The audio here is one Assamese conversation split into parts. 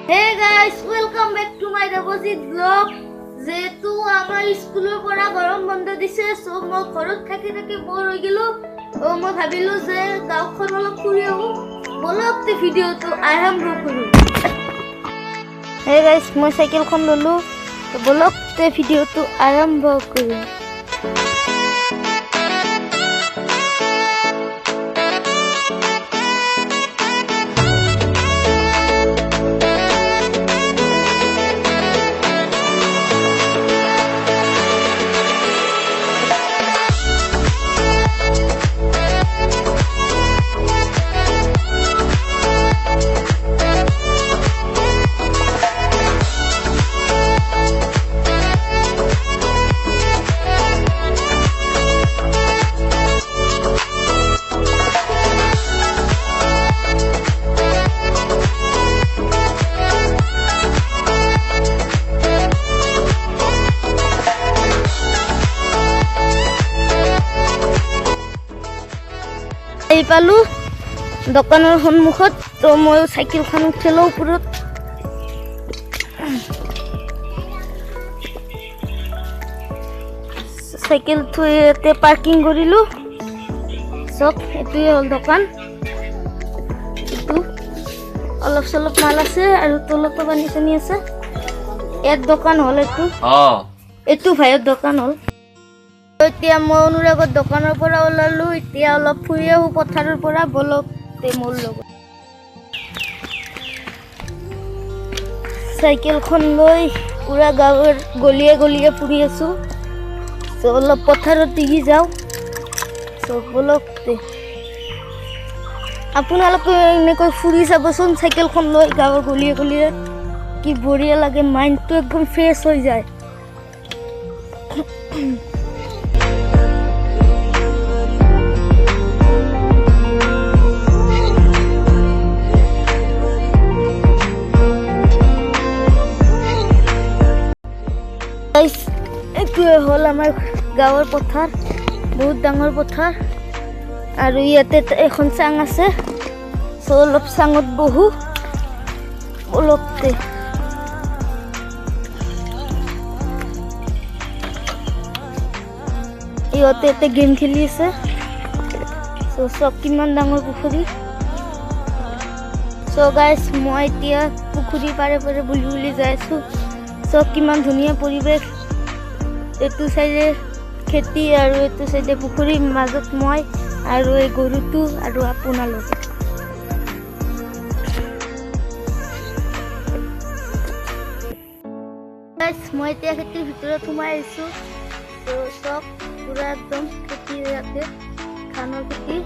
Hey guys, welcome back to my Deposit vlog. যেহেতু আমাৰ স্কুলৰ পৰা গৰম বন্ধ দিছে, সো মই ঘৰত থাকি বৰ হৈ গলো। মই ভাবিলো যে গাঁওখন অলপ ফুৰি আহো। বলক তে ভিডিওটো আৰম্ভ কৰো। Hey guys, মই সাইকেলখন ললো। বলক তে ভিডিওটো আৰম্ভ কৰো। পালো দোকানৰ সন্মুখত তো মই সাইকেলখন উঠিলো ওপৰত সাইকেলটো ইয়াতে পাৰ্কিং কৰিলো সব এটোই হল দোকান এটো অলপ চলপ মাল আছে আৰু তলত পানী চানি আছে এত দোকান হল এটো ভাইৰ দোকান হল এতিয়া মই অনুৰাগৰ দোকানৰ পৰা ওলালো এতিয়া অলপ ফুৰি আহো পথাৰৰ পৰা বলক তে মোৰ লগত সাইকেলখন লৈ পুৰা গাঁৱৰ গলিয়ে গলিয়ে ফুৰি আছো তো অলপ পথাৰত দিগি যাও তো বলক তে আপোনালোকে এনেকৈ ফুৰি চাবচোন সাইকেলখন লৈ গাঁৱৰ গলিয়ে গলিয়ে কি বঢ়িয়া লাগে মাইণ্ডটো একদম ফ্ৰেছ হৈ যায় এটোৱে হল আমাৰ গাঁৱৰ পথাৰ বহুত ডাঙৰ পথাৰ আৰু ইয়াতে এখন চাং আছে সো অলপ চাঙত বহু অলপতে ইয়াতে গেম খেলি আছে সো সব কিমান ডাঙৰ পুখুৰী সো গাইস মই এতিয়া পুখুৰী পাৰে পাৰে বুলি যাই আছো সব কিমান ধুনীয়া পৰিৱেশ এটো সাইডে খেতি আৰু এটো সাইডে পুখুৰী মাজত মই আৰু এই গৰুটো আৰু আপোনালোক গাইস মই এতিয়া খেতিৰ ভিতৰত সোমাই আহিছো তো সব পুৰা একদম খেতি ইয়াতে ধানৰ খেতি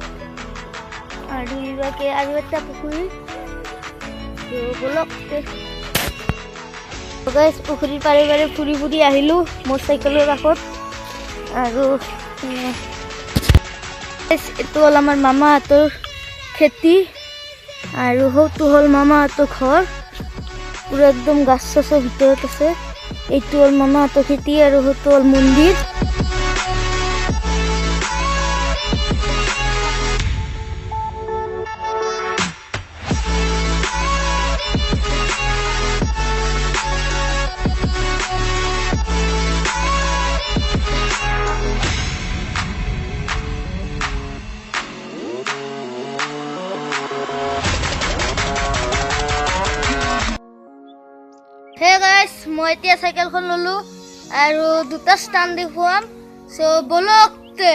আৰু ইবাকে আৰু এটা পুখুৰী তো বলক গাইস পুখুৰীৰ পাৰে পাৰে ফুৰি ফুৰি আহিলো মোৰ সাইকেলৰ আগত আৰু এটো হল আমাৰ মামাহঁতৰ খেতি আৰু হটো হল মামাহঁতৰ ঘৰ পুৰা একদম গাছ চাছৰ ভিতৰত আছে এইটো হল মামাহঁতৰ খেতি আৰু হটো হল মন্দিৰ Hey guys, মই এতিয়া সাইকেলখন ললো আৰু দুটা ষ্টাণ্ড দেখুৱাম সো বলক তে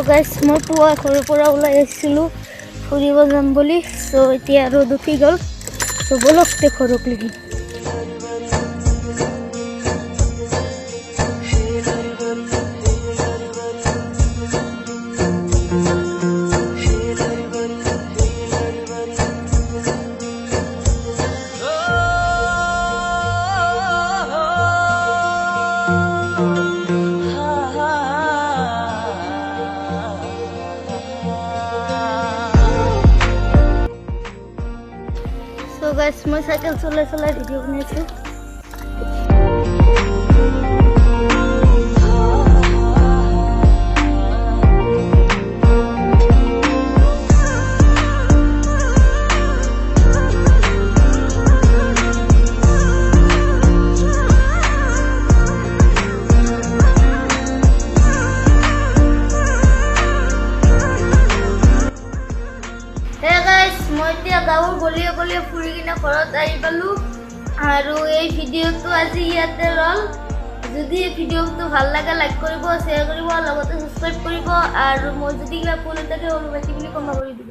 গাইস মই পুৱা ঘৰৰ পৰা ওলাই আহিছিলো ফুৰিব যাম বুলি সো এতিয়া ৰ'দ উঠি গ'ল সো বলক তে ঘৰক লাগি গাইছ মই সাইকেল চলাই চলাই ভিডিঅ' বনাইছোঁ মই এতিয়া গাঁৱৰ গলিয়ে গলিয়ে ফুৰি কিনে ঘৰত আহি পালোঁ আৰু এই ভিডিঅ'টো আজি ইয়াতে ৰ'ল যদি ভিডিঅ'টো ভাল লাগে লাইক কৰিব শ্বেয়াৰ কৰিব লগতে ছাবস্ক্ৰাইব কৰিব আৰু মই যদি কিবা ভুল থাকে অনুবাদী বুলি কমেণ্ট কৰি দিব